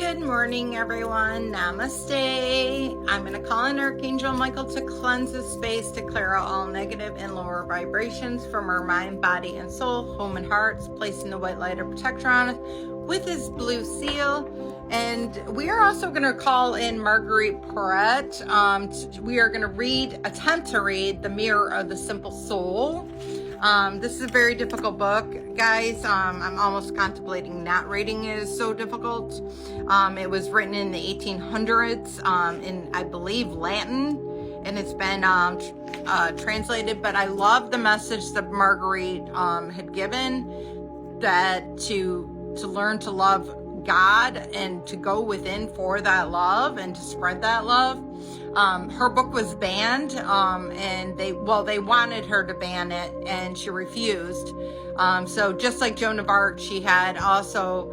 Good morning, everyone. Namaste. I'm going to call on Archangel Michael to cleanse the space, to clear out all negative and lower vibrations from our mind, body, and soul, home, and hearts, placing the white light of protection on us with his blue seal. And we are also going to call in Marguerite Porette. We are going to attempt to read The Mirror of the Simple Soul. This is a very difficult book, guys. I'm almost contemplating not reading it. It's so difficult. It was written in the 1800s in, I believe, Latin, and it's been translated. But I love the message that Marguerite had given, that to learn to love God and to go within for that love and to spread that love. Her book was banned, and they wanted her to ban it, and she refused. So just like Joan of Arc, she had also,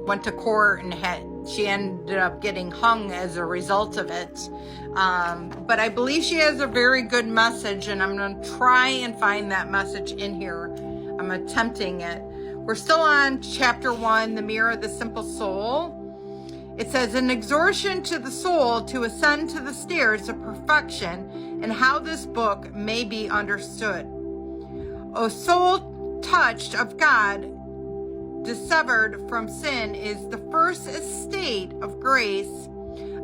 went to court and she ended up getting hung as a result of it. But I believe she has a very good message, and I'm going to try and find that message in here. I'm attempting it. We're still on chapter 1, The Mirror of the Simple Soul. It says, an exhortation to the soul to ascend to the stairs of perfection, and how this book may be understood. O soul touched of God, dissevered from sin, is the first estate of grace,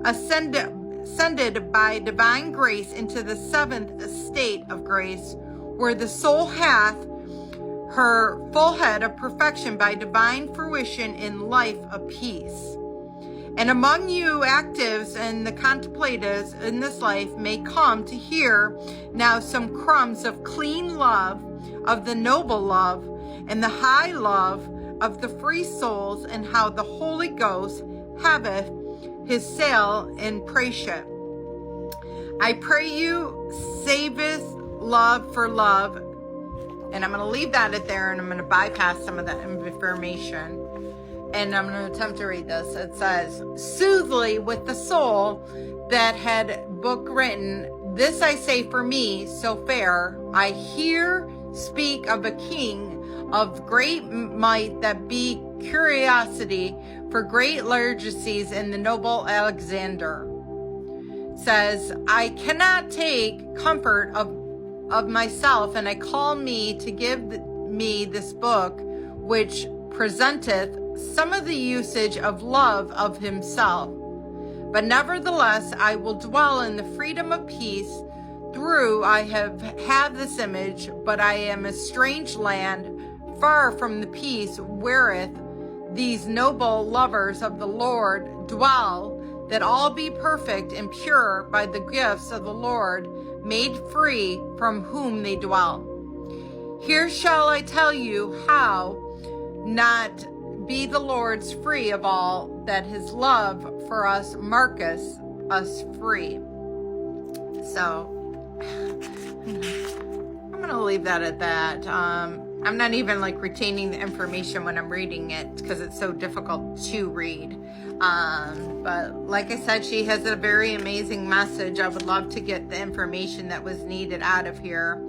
ascended by divine grace into the seventh estate of grace, where the soul hath her full head of perfection by divine fruition in life of peace. And among you actives and the contemplatives in this life may come to hear now some crumbs of clean love, of the noble love, and the high love of the free souls, and how the Holy Ghost haveth his sail in praise-ship. I pray you saveth love for love. And I'm going to leave that at there, and I'm going to bypass some of that information. And I'm going to attempt to read this. It says, soothly with the soul that had book written, this I say for me, so fair, I hear speak of a king of great might, that be curiosity for great largesses in the noble Alexander. Says, I cannot take comfort of myself, and I call me to give me this book, which presenteth some of the usage of love of himself. But nevertheless, I will dwell in the freedom of peace. Through I have had this image, but I am a strange land, far from the peace wherewith these noble lovers of the Lord dwell, that all be perfect and pure by the gifts of the Lord, made free from whom they dwell. Here shall I tell you how not be the Lord's free of all, that his love for us marketh us free. So I'm going to leave that at that. I'm not even retaining the information when I'm reading it, because it's so difficult to read. But like I said, she has a very amazing message. I would love to get the information that was needed out of here.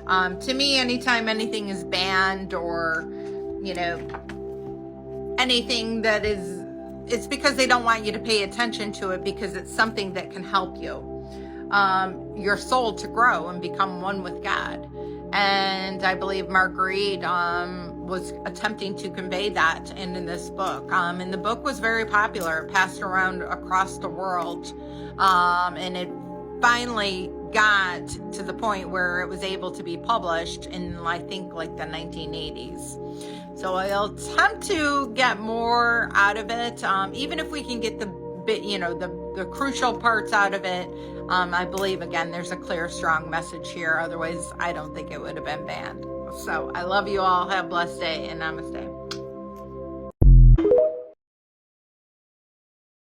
To me, anytime anything is banned, or, anything that is, it's because they don't want you to pay attention to it, because it's something that can help you, your soul to grow and become one with God. And I believe Marguerite was attempting to convey that in this book. And the book was very popular. It passed around across the world. And it finally got to the point where it was able to be published in, I think, the 1980s. So I'll attempt to get more out of it. Even if we can get the bit, the crucial parts out of it. I believe, again, there's a clear, strong message here. Otherwise, I don't think it would have been banned. So I love you all. Have a blessed day, and namaste.